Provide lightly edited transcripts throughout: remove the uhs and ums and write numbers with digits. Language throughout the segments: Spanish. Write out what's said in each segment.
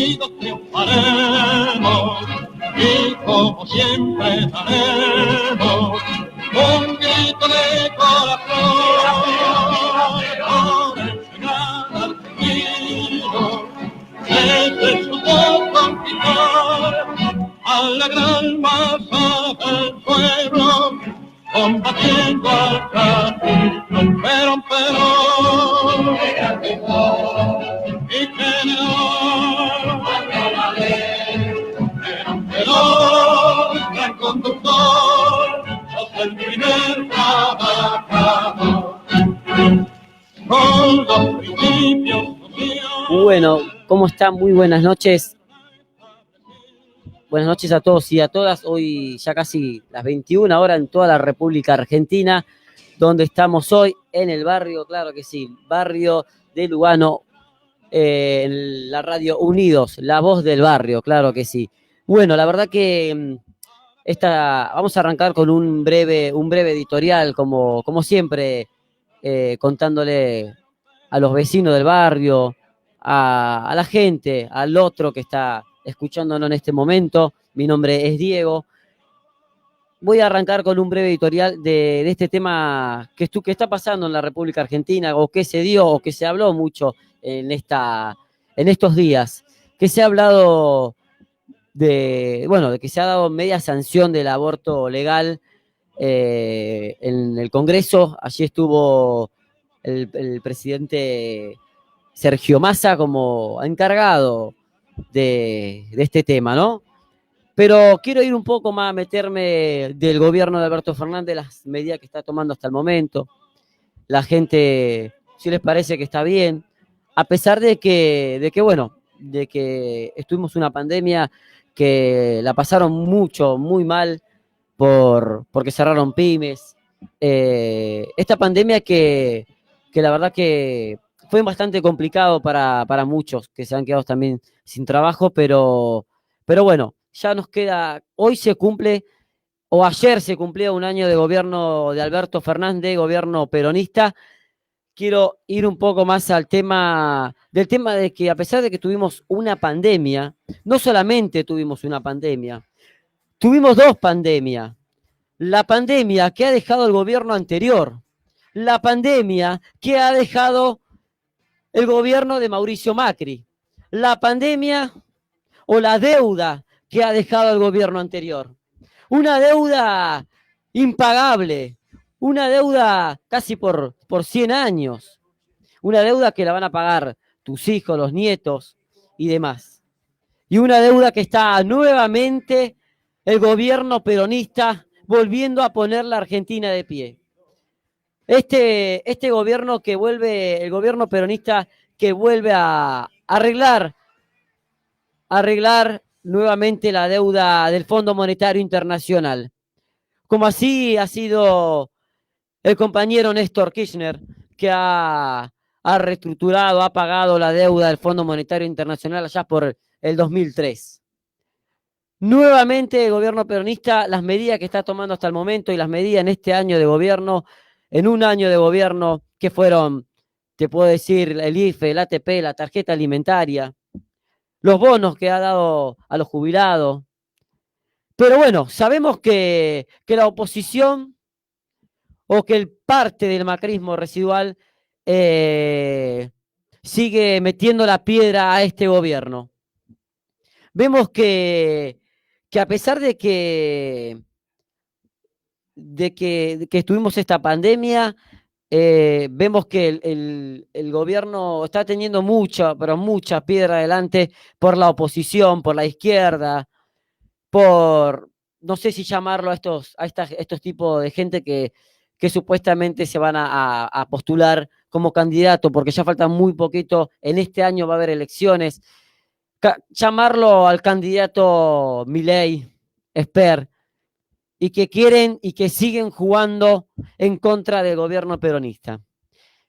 unidos triunfaremos y como siempre daremos un grito de corazón por enseñar al niño desde su voz conquistar a la gran masa del pueblo combatiendo al castigo, pero y pero gran conductor, sos el primer trabajador con los principios sociales. Bueno, ¿cómo están? Muy buenas noches. Buenas noches a todos y a todas. Hoy ya casi las 21 horas en toda la República Argentina, donde estamos hoy en el barrio, claro que sí, barrio de Lugano, en la radio Unidos, la voz del barrio, claro que sí. Bueno, la verdad que vamos a arrancar con un breve editorial, como siempre, contándole a los vecinos del barrio, a la gente, al otro que está escuchándonos en este momento. Mi nombre es Diego. Voy a arrancar con un breve editorial de este tema que está pasando en la República Argentina, o que se dio, o que se habló mucho en estos días, que se ha hablado de que se ha dado media sanción del aborto legal en el Congreso. Allí estuvo el presidente Sergio Massa como encargado de este tema, ¿no? Pero quiero ir un poco más a meterme del gobierno de Alberto Fernández, las medidas que está tomando hasta el momento. La gente, si les parece que está bien, a pesar de que estuvimos una pandemia que la pasaron muy mal porque cerraron pymes. Esta pandemia que la verdad que fue bastante complicado para muchos que se han quedado también sin trabajo, pero bueno, ya nos queda, hoy se cumple, o ayer se cumplía un año de gobierno de Alberto Fernández, gobierno peronista. Quiero ir un poco más al tema de que a pesar de que tuvimos una pandemia, no solamente tuvimos una pandemia, tuvimos dos pandemias. La pandemia que ha dejado el gobierno anterior, la pandemia que ha dejado el gobierno de Mauricio Macri, la pandemia o la deuda que ha dejado el gobierno anterior. Una deuda impagable, una deuda casi por 100 años, una deuda que la van a pagar tus hijos, los nietos y demás. Y una deuda que está nuevamente el gobierno peronista volviendo a poner la Argentina de pie. Este gobierno que vuelve, el gobierno peronista que vuelve a arreglar nuevamente la deuda del Fondo Monetario Internacional. Como así ha sido el compañero Néstor Kirchner, que ha reestructurado, ha pagado la deuda del Fondo Monetario Internacional allá por el 2003. Nuevamente el gobierno peronista, las medidas que está tomando hasta el momento y las medidas en este año de gobierno, en un año de gobierno que fueron, te puedo decir, el IFE, el ATP, la tarjeta alimentaria, los bonos que ha dado a los jubilados. Pero bueno, sabemos que la oposición o que el parte del macrismo residual sigue metiendo la piedra a este gobierno. Vemos que a pesar de que estuvimos esta pandemia, vemos que el gobierno está teniendo mucha piedra adelante por la oposición, por la izquierda, por, no sé si llamarlo a estos tipos de gente que supuestamente se van a postular como candidato, porque ya falta muy poquito, en este año va a haber elecciones. Llamarlo al candidato Milei, Esper, y que quieren y que siguen jugando en contra del gobierno peronista.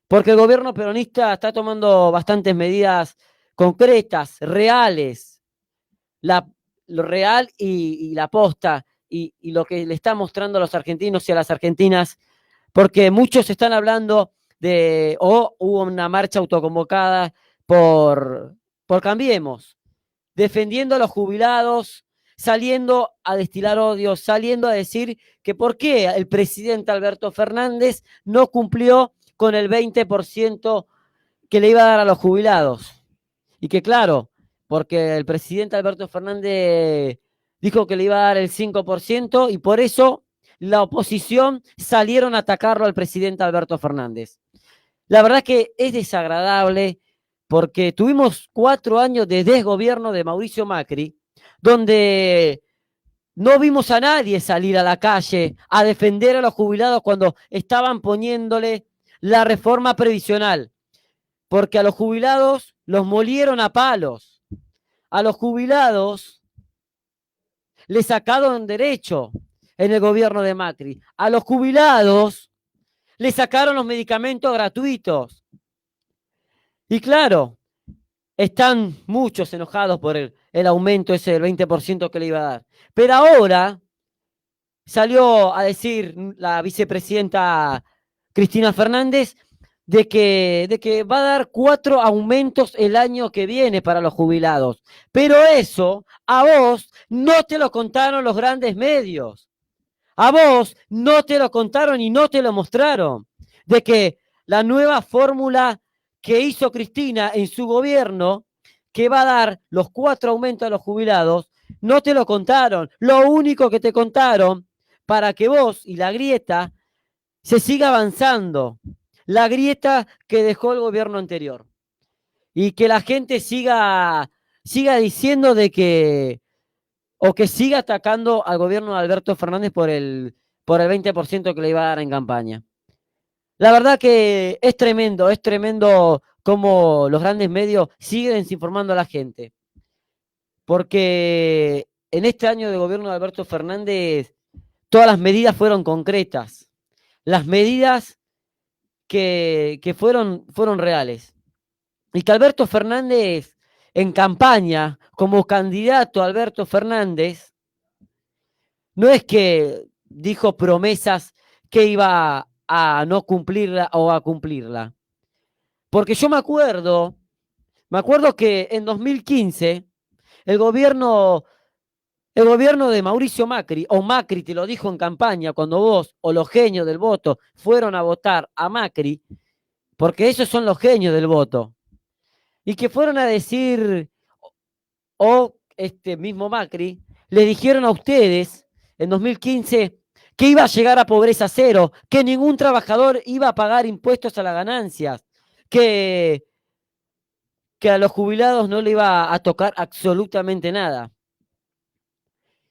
Porque el gobierno peronista está tomando bastantes medidas concretas, reales, lo real y la posta, y lo que le está mostrando a los argentinos y a las argentinas, porque muchos están hablando hubo una marcha autoconvocada por Cambiemos, defendiendo a los jubilados, saliendo a destilar odio, saliendo a decir que por qué el presidente Alberto Fernández no cumplió con el 20% que le iba a dar a los jubilados. Y que claro, porque el presidente Alberto Fernández dijo que le iba a dar el 5% y por eso la oposición salieron a atacarlo al presidente Alberto Fernández. La verdad que es desagradable porque tuvimos 4 años de desgobierno de Mauricio Macri, donde no vimos a nadie salir a la calle a defender a los jubilados cuando estaban poniéndole la reforma previsional, porque a los jubilados los molieron a palos, a los jubilados les sacaron derecho en el gobierno de Macri, a los jubilados les sacaron los medicamentos gratuitos. Y claro, están muchos enojados por el aumento ese del 20% que le iba a dar. Pero ahora salió a decir la vicepresidenta Cristina Fernández de que va a dar 4 aumentos el año que viene para los jubilados. Pero eso a vos no te lo contaron los grandes medios. A vos no te lo contaron y no te lo mostraron. De que la nueva fórmula que hizo Cristina en su gobierno, que va a dar los 4 aumentos a los jubilados, no te lo contaron. Lo único que te contaron para que vos y la grieta se siga avanzando. La grieta que dejó el gobierno anterior. Y que la gente siga diciendo de que, o que siga atacando al gobierno de Alberto Fernández por el 20% que le iba a dar en campaña. La verdad que es tremendo cómo los grandes medios siguen desinformando a la gente. Porque en este año de gobierno de Alberto Fernández, todas las medidas fueron concretas. Las medidas que fueron reales. Y que Alberto Fernández, en campaña, como candidato a Alberto Fernández, no es que dijo promesas que iba a no cumplirla o a cumplirla. Porque yo me acuerdo que en 2015 el gobierno de Mauricio Macri, o Macri te lo dijo en campaña, cuando vos o los genios del voto fueron a votar a Macri, porque esos son los genios del voto, y que fueron a decir, o este mismo Macri, le dijeron a ustedes en 2015 que iba a llegar a pobreza cero, que ningún trabajador iba a pagar impuestos a las ganancias, que a los jubilados no le iba a tocar absolutamente nada.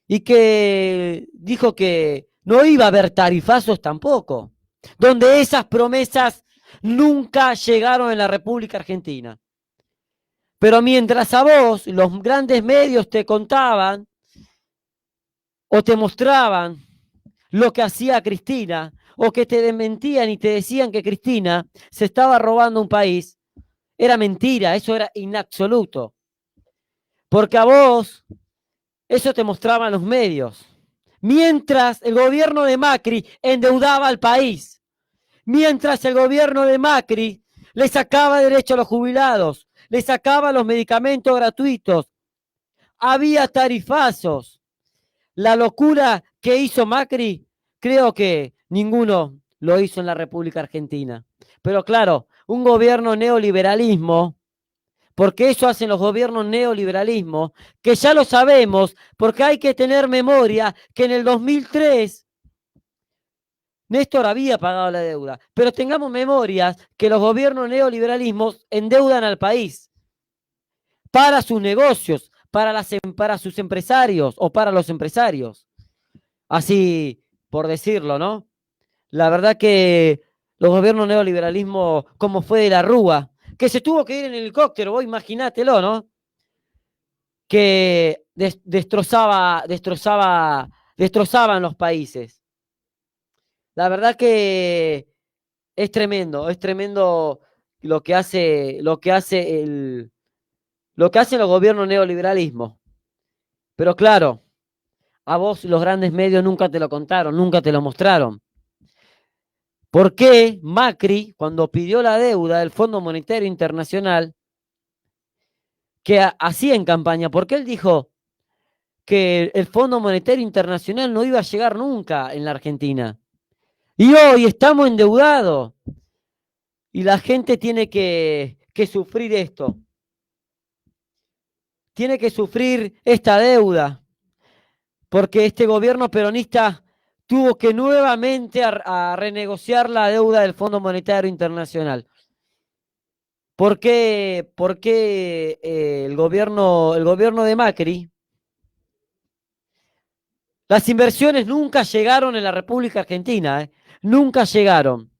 Y que dijo que no iba a haber tarifazos tampoco, donde esas promesas nunca llegaron en la República Argentina. Pero mientras a vos los grandes medios te contaban o te mostraban lo que hacía Cristina, o que te desmentían y te decían que Cristina se estaba robando un país, era mentira, eso era inabsoluto. Porque a vos eso te mostraban los medios. Mientras el gobierno de Macri endeudaba al país, mientras el gobierno de Macri le sacaba derecho a los jubilados, le sacaba los medicamentos gratuitos, había tarifazos. La locura que hizo Macri, creo que ninguno lo hizo en la República Argentina. Pero claro, un gobierno neoliberalismo, porque eso hacen los gobiernos neoliberalismo, que ya lo sabemos, porque hay que tener memoria que en el 2003 Néstor había pagado la deuda, pero tengamos memorias que los gobiernos neoliberalismos endeudan al país para sus negocios, para sus empresarios o para los empresarios. Así por decirlo, ¿no? La verdad que los gobiernos neoliberalismo, como fue de la Rúa, que se tuvo que ir en helicóptero, vos imaginátelo, ¿no? Que destrozaban los países. La verdad que es tremendo lo que hacen los gobiernos neoliberalismo. Pero claro, a vos los grandes medios nunca te lo contaron, nunca te lo mostraron. ¿Por qué Macri, cuando pidió la deuda del Fondo Monetario Internacional, que hacía en campaña, porque él dijo que el Fondo Monetario Internacional no iba a llegar nunca en la Argentina. Y hoy estamos endeudados y la gente tiene que sufrir esto. Tiene que sufrir esta deuda, porque este gobierno peronista tuvo que nuevamente a renegociar la deuda del Fondo Monetario Internacional. ¿Por qué el gobierno de Macri, las inversiones nunca llegaron en la República Argentina, nunca llegaron?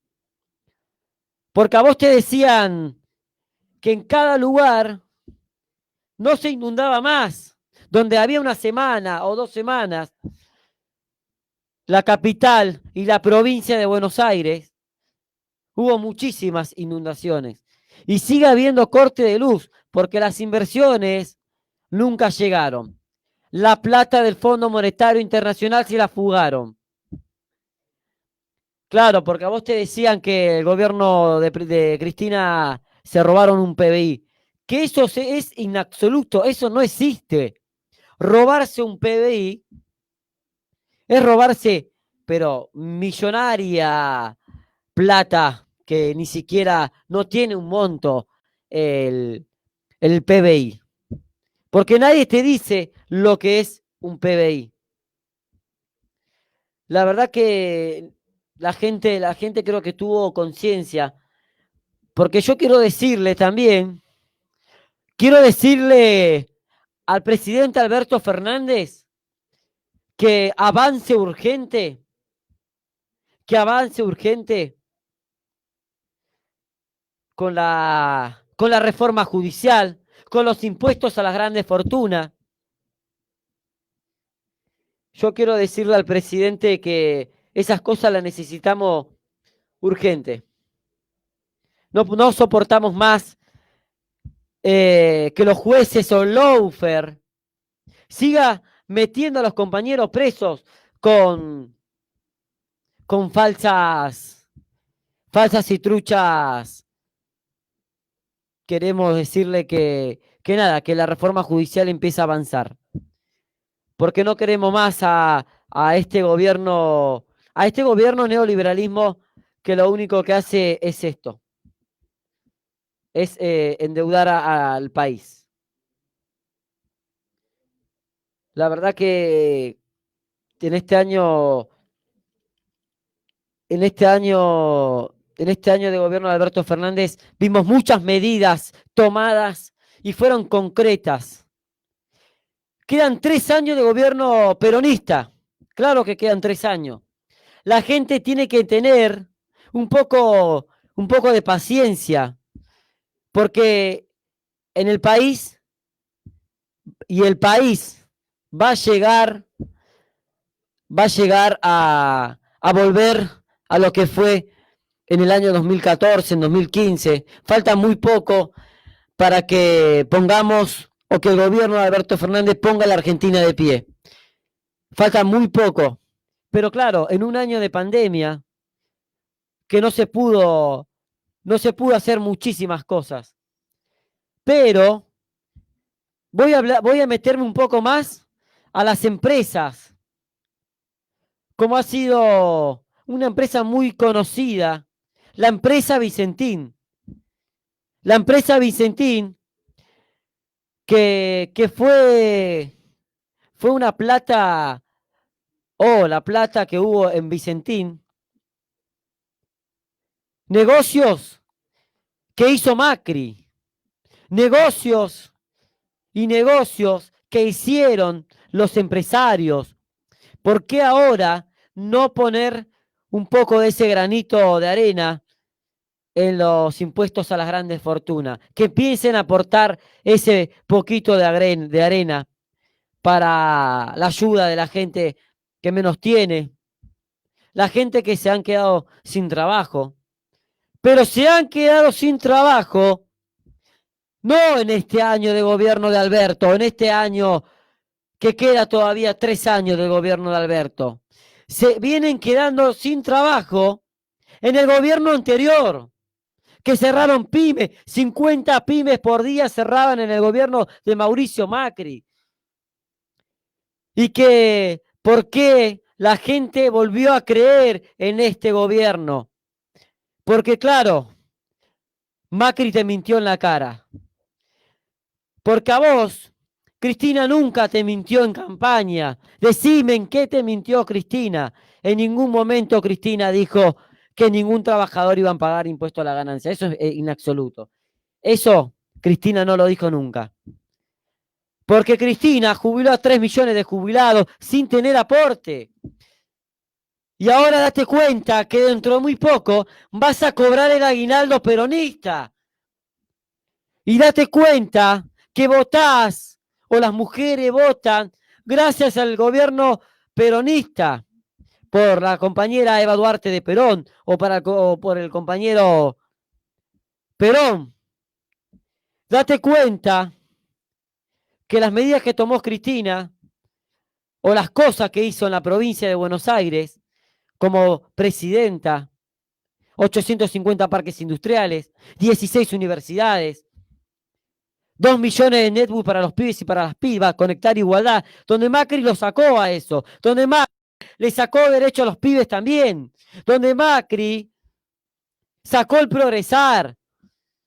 Porque a vos te decían que en cada lugar no se inundaba más, donde había una semana o 2 semanas, la capital y la provincia de Buenos Aires, hubo muchísimas inundaciones. Y sigue habiendo corte de luz, porque las inversiones nunca llegaron. La plata del Fondo Monetario Internacional se la fugaron. Claro, porque a vos te decían que el gobierno de Cristina se robaron un PBI. Que eso es inabsoluto, eso no existe. Robarse un PBI es robarse, pero millonaria plata que ni siquiera no tiene un monto el PBI. Porque nadie te dice lo que es un PBI. La verdad que la gente creo que tuvo conciencia. Porque yo quiero decirle también, quiero decirle al presidente Alberto Fernández que avance urgente, que avance urgente con la reforma judicial, con los impuestos a las grandes fortunas. Yo quiero decirle al presidente que esas cosas las necesitamos urgente. No soportamos más que los jueces o lawfare siga metiendo a los compañeros presos con falsas y truchas. Queremos decirle que nada, que la reforma judicial empieza a avanzar. Porque no queremos más a este gobierno neoliberalismo que lo único que hace es esto, es endeudar al país. La verdad que en este año, de gobierno de Alberto Fernández, vimos muchas medidas tomadas y fueron concretas. Quedan 3 años de gobierno peronista. Claro que quedan 3 años. La gente tiene que tener un poco de paciencia, porque en el país, y el país va a llegar a volver a lo que fue en el año 2014, en 2015. Falta muy poco para que pongamos, o que el gobierno de Alberto Fernández ponga a la Argentina de pie. Falta muy poco. Pero claro, en un año de pandemia, que no se pudo hacer muchísimas cosas. Pero voy a meterme un poco más a las empresas, como ha sido una empresa muy conocida, la empresa Vicentín. La empresa Vicentín, que fue una plata, la plata que hubo en Vicentín. Negocios que hizo Macri. Negocios que hicieron los empresarios. ¿Por qué ahora no poner un poco de ese granito de arena en los impuestos a las grandes fortunas? Que empiecen a aportar ese poquito de arena para la ayuda de la gente que menos tiene, la gente que se han quedado sin trabajo. Pero se han quedado sin trabajo no en este año de gobierno de Alberto, en este año que queda todavía 3 años del gobierno de Alberto. Se vienen quedando sin trabajo en el gobierno anterior, que cerraron pymes, 50 pymes por día cerraban en el gobierno de Mauricio Macri. Y que, ¿por qué la gente volvió a creer en este gobierno? Porque claro, Macri te mintió en la cara. Porque a vos, Cristina nunca te mintió en campaña. Decime en qué te mintió Cristina. En ningún momento Cristina dijo que ningún trabajador iba a pagar impuesto a la ganancia. Eso es inabsoluto. Eso Cristina no lo dijo nunca. Porque Cristina jubiló a 3 millones de jubilados sin tener aporte. Y ahora date cuenta que dentro de muy poco vas a cobrar el aguinaldo peronista. Y date cuenta que votás, o las mujeres votan, gracias al gobierno peronista, por la compañera Eva Duarte de Perón, o por el compañero Perón. Date cuenta que las medidas que tomó Cristina, o las cosas que hizo en la provincia de Buenos Aires, como presidenta, 850 parques industriales, 16 universidades, 2 millones de netbook para los pibes y para las pibas, conectar igualdad, donde Macri lo sacó a eso, donde Macri le sacó derecho a los pibes también, donde Macri sacó el progresar,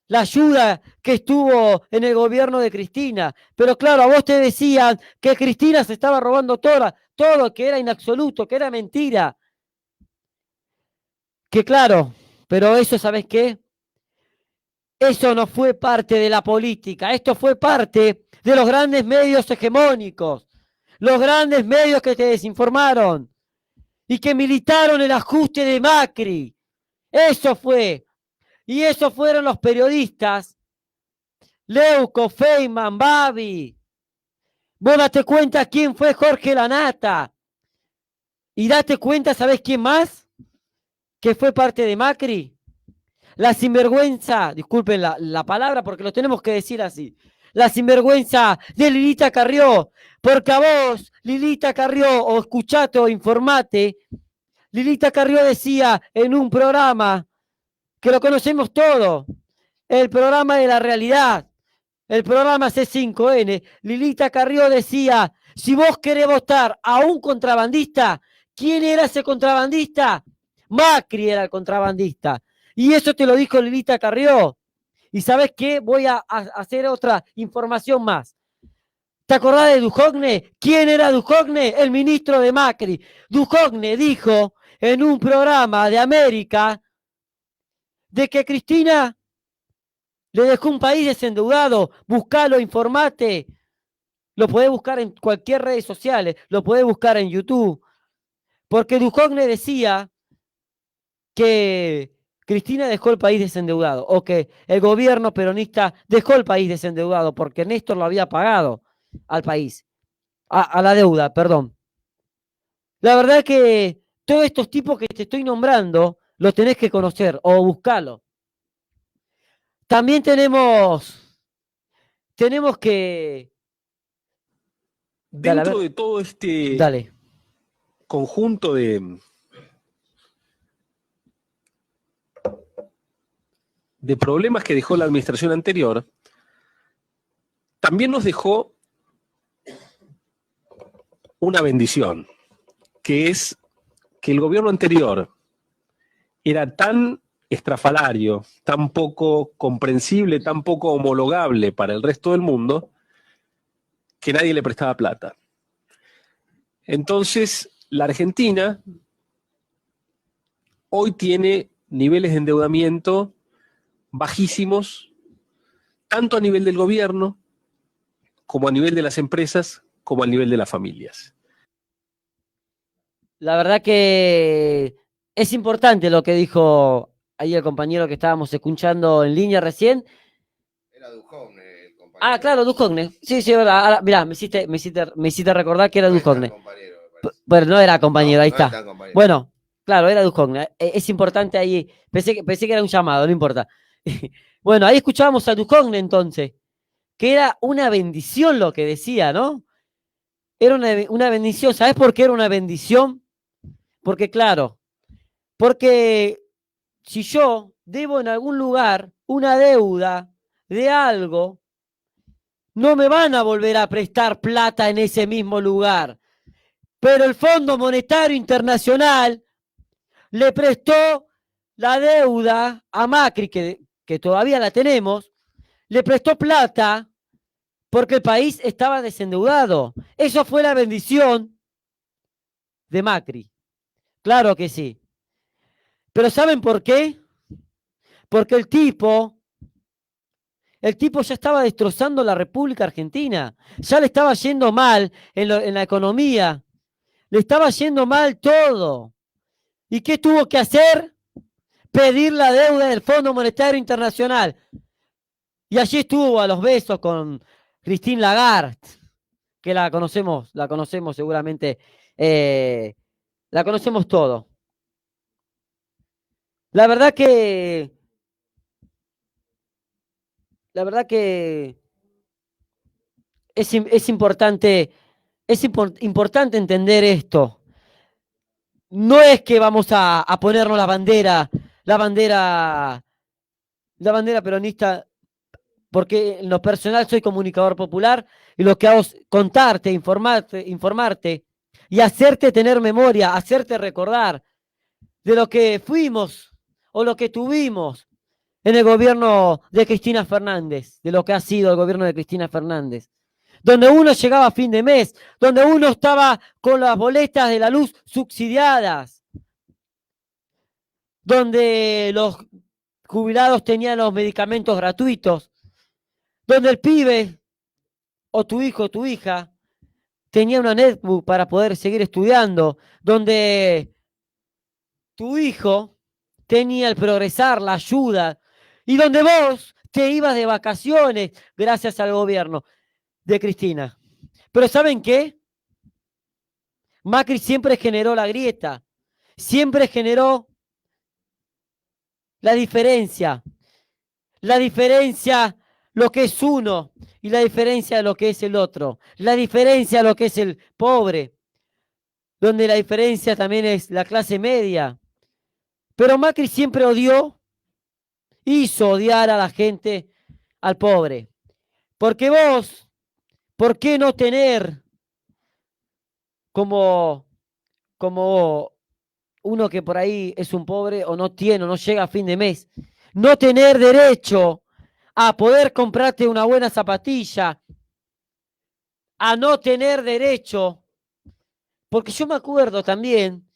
la ayuda que estuvo en el gobierno de Cristina. Pero claro, a vos te decían que Cristina se estaba robando todo, que era inabsoluto, que era mentira. Que claro, pero eso, ¿sabes qué? Eso no fue parte de la política, esto fue parte de los grandes medios hegemónicos, los grandes medios que te desinformaron y que militaron el ajuste de Macri. Eso fue. Y esos fueron los periodistas, Leuco, Feynman, Babi. Vos date cuenta quién fue Jorge Lanata. Y date cuenta, ¿sabés quién más? Que fue parte de Macri. La sinvergüenza, disculpen la palabra porque lo tenemos que decir así, la sinvergüenza de Lilita Carrió, porque a vos, Lilita Carrió, o escuchate o informate, Lilita Carrió decía en un programa que lo conocemos todo, el programa de la realidad, el programa C5N, Lilita Carrió decía, si vos querés votar a un contrabandista, ¿quién era ese contrabandista? Macri era el contrabandista. Y eso te lo dijo Lilita Carrió. ¿Y sabes qué? Voy a hacer otra información más. ¿Te acordás de Duhovne? ¿Quién era Duhovne? El ministro de Macri. Duhovne dijo en un programa de América de que Cristina le dejó un país desendeudado. Buscalo, informate. Lo podés buscar en cualquier red social, lo podés buscar en YouTube. Porque Duhovne decía que Cristina dejó el país desendeudado, o que el gobierno peronista dejó el país desendeudado, porque Néstor lo había pagado al país, a la deuda, perdón. La verdad que todos estos tipos que te estoy nombrando, los tenés que conocer o buscarlo. También tenemos que... Dentro de todo este Dale. conjunto de problemas que dejó la administración anterior, también nos dejó una bendición, que es que el gobierno anterior era tan estrafalario, tan poco comprensible, tan poco homologable para el resto del mundo, que nadie le prestaba plata. Entonces, la Argentina hoy tiene niveles de endeudamiento bajísimos, tanto a nivel del gobierno, como a nivel de las empresas, como a nivel de las familias. La verdad que es importante lo que dijo ahí el compañero que estábamos escuchando en línea recién. Era Duhovne el compañero. Ah, claro, Duhovne. Sí, verdad. Ahora, mirá, me hiciste recordar que era Duhovne. Pero no era compañero, ahí está. Bueno, claro, era Duhovne. Es importante ahí. Pensé que era un llamado, no importa. Bueno, ahí escuchábamos a Duhovne entonces, que era una bendición lo que decía, ¿no? Era una bendición. ¿Sabes por qué era una bendición? Porque, claro, porque si yo debo en algún lugar una deuda de algo, no me van a volver a prestar plata en ese mismo lugar. Pero el Fondo Monetario Internacional le prestó la deuda a Macri, que todavía la tenemos, le prestó plata porque el país estaba desendeudado. Eso fue la bendición de Macri. Claro que sí. Pero ¿saben por qué? Porque el tipo ya estaba destrozando la República Argentina. Ya le estaba yendo mal en la economía. Le estaba yendo mal todo. ¿Y qué tuvo que hacer? Pedir la deuda del Fondo Monetario Internacional. Y allí estuvo a los besos con Christine Lagarde, que la conocemos seguramente, la conocemos todo. La verdad que es importante, importante entender esto. No es que vamos a ponernos la bandera peronista, porque en lo personal soy comunicador popular y lo que hago es contarte, informarte y hacerte tener memoria, hacerte recordar de lo que fuimos o lo que tuvimos en el gobierno de Cristina Fernández, de lo que ha sido el gobierno de Cristina Fernández, donde uno llegaba a fin de mes, donde uno estaba con las boletas de la luz subsidiadas, donde los jubilados tenían los medicamentos gratuitos, donde el pibe o tu hijo o tu hija tenía una netbook para poder seguir estudiando, donde tu hijo tenía el progresar, la ayuda, y donde vos te ibas de vacaciones gracias al gobierno de Cristina. Pero ¿saben qué? Macri siempre generó la grieta, siempre generó la diferencia, lo que es uno y la diferencia de lo que es el otro, la diferencia de lo que es el pobre, donde la diferencia también es la clase media. Pero Macri siempre hizo odiar a la gente, al pobre. Porque vos, ¿por qué no tener como uno que por ahí es un pobre o no tiene o no llega a fin de mes, no tener derecho a poder comprarte una buena zapatilla, a no tener derecho? Porque yo me acuerdo también,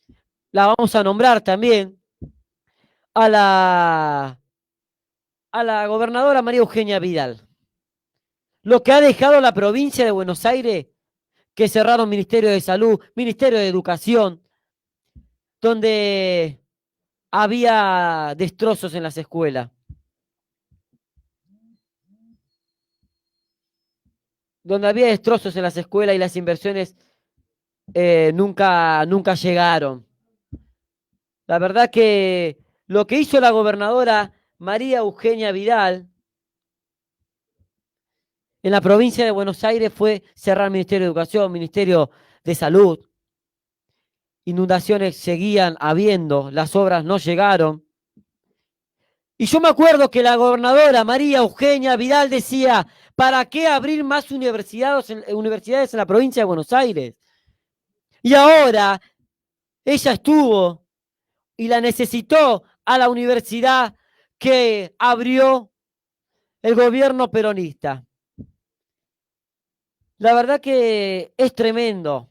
la vamos a nombrar también, a la gobernadora María Eugenia Vidal. Lo que ha dejado la provincia de Buenos Aires, que cerraron Ministerio de Salud, Ministerio de Educación, donde había destrozos en las escuelas, y las inversiones nunca llegaron. La verdad que lo que hizo la gobernadora María Eugenia Vidal en la provincia de Buenos Aires fue cerrar Ministerio de Educación, Ministerio de Salud. Inundaciones seguían habiendo, las obras no llegaron. Y yo me acuerdo que la gobernadora María Eugenia Vidal decía, ¿para qué abrir más universidades en la provincia de Buenos Aires? Y ahora ella estuvo y la necesitó a la universidad que abrió el gobierno peronista. La verdad que es tremendo.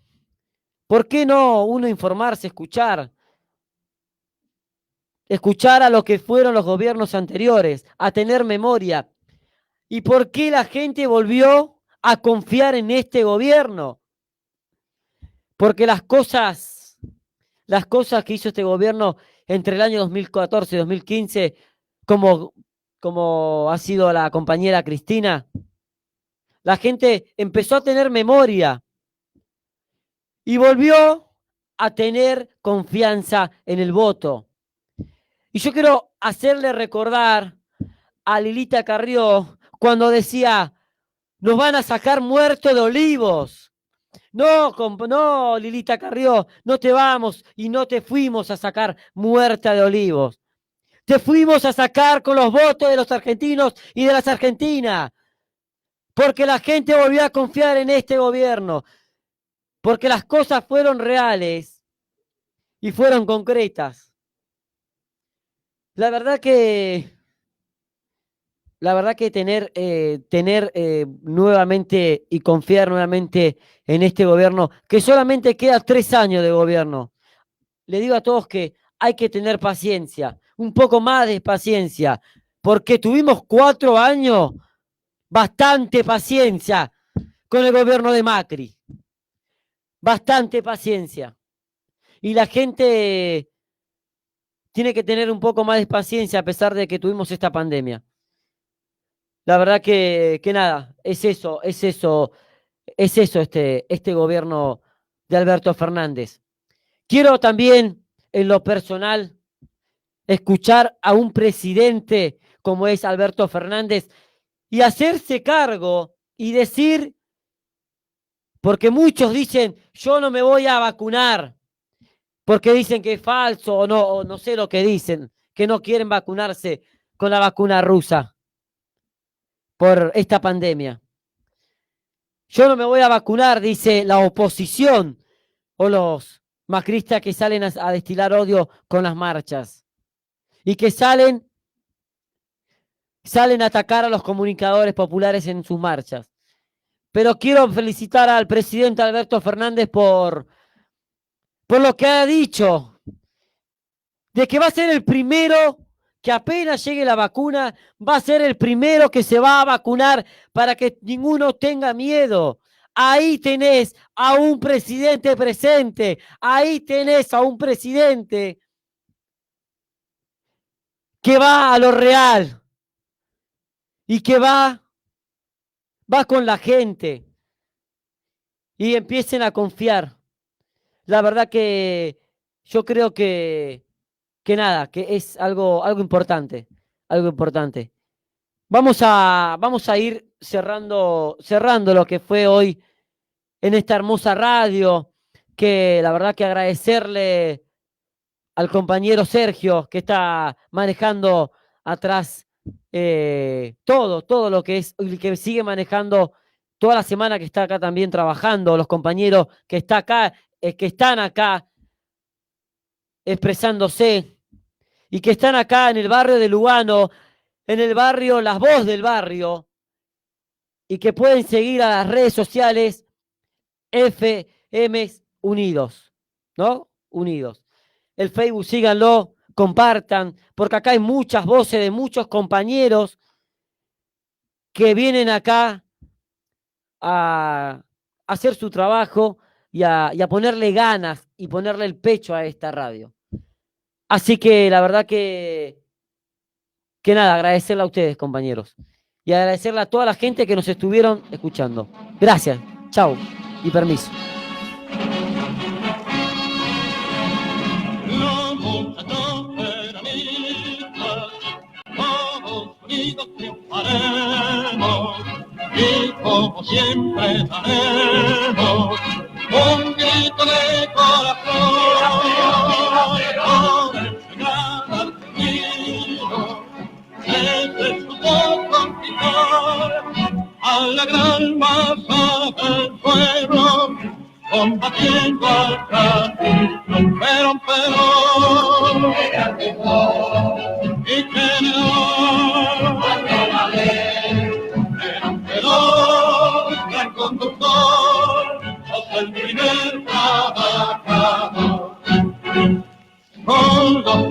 ¿Por qué no uno informarse, escuchar a lo que fueron los gobiernos anteriores, a tener memoria? ¿Y por qué la gente volvió a confiar en este gobierno? Porque las cosas que hizo este gobierno entre el año 2014 y 2015, como ha sido la compañera Cristina, la gente empezó a tener memoria y volvió a tener confianza en el voto. Y yo quiero hacerle recordar a Lilita Carrió cuando decía, nos van a sacar muertos de Olivos. No, Lilita Carrió, no te vamos y no te fuimos a sacar muerta de Olivos. Te fuimos a sacar con los votos de los argentinos y de las argentinas. Porque la gente volvió a confiar en este gobierno. Porque las cosas fueron reales y fueron concretas. La verdad que tener nuevamente y confiar nuevamente en este gobierno, que solamente queda 3 años de gobierno. Le digo a todos que hay que tener paciencia, un poco más de paciencia, porque tuvimos 4 años, bastante paciencia con el gobierno de Macri. Bastante paciencia. Y la gente tiene que tener un poco más de paciencia a pesar de que tuvimos esta pandemia. La verdad que nada, es eso este gobierno de Alberto Fernández. Quiero también, en lo personal, escuchar a un presidente como es Alberto Fernández y hacerse cargo y decir, porque muchos dicen, yo no me voy a vacunar, porque dicen que es falso o no sé lo que dicen, que no quieren vacunarse con la vacuna rusa por esta pandemia. Yo no me voy a vacunar, dice la oposición o los macristas que salen a destilar odio con las marchas y que salen a atacar a los comunicadores populares en sus marchas. Pero quiero felicitar al presidente Alberto Fernández por lo que ha dicho, de que va a ser el primero que apenas llegue la vacuna, va a ser el primero que se va a vacunar para que ninguno tenga miedo. Ahí tenés a un presidente presente, ahí tenés a un presidente que va a lo real y que va con la gente y empiecen a confiar. La verdad que yo creo que nada, que es algo importante, algo importante. Vamos a ir cerrando lo que fue hoy en esta hermosa radio, que la verdad que agradecerle al compañero Sergio que está manejando atrás todo lo que es, y que sigue manejando toda la semana, que está acá también trabajando, los compañeros que están acá expresándose y que están acá en el barrio de Lugano, en el barrio Las Voz del Barrio, y que pueden seguir a las redes sociales FM Unidos, ¿no? Unidos. El Facebook, síganlo, compartan, porque acá hay muchas voces de muchos compañeros que vienen acá a hacer su trabajo y a ponerle ganas y ponerle el pecho a esta radio. Así que la verdad que nada, agradecerle a ustedes, compañeros, y agradecerle a toda la gente que nos estuvieron escuchando. Gracias, chao y permiso. Los muchachos peronistas, todos unidos triunfaremos, y como siempre daremos un grito de corazón, con enseñar al niño, desde su voz conquistar a la gran masa del pueblo, combatiendo al castigo, pero, y que no, gran conductor, sos el primer trabajador, con los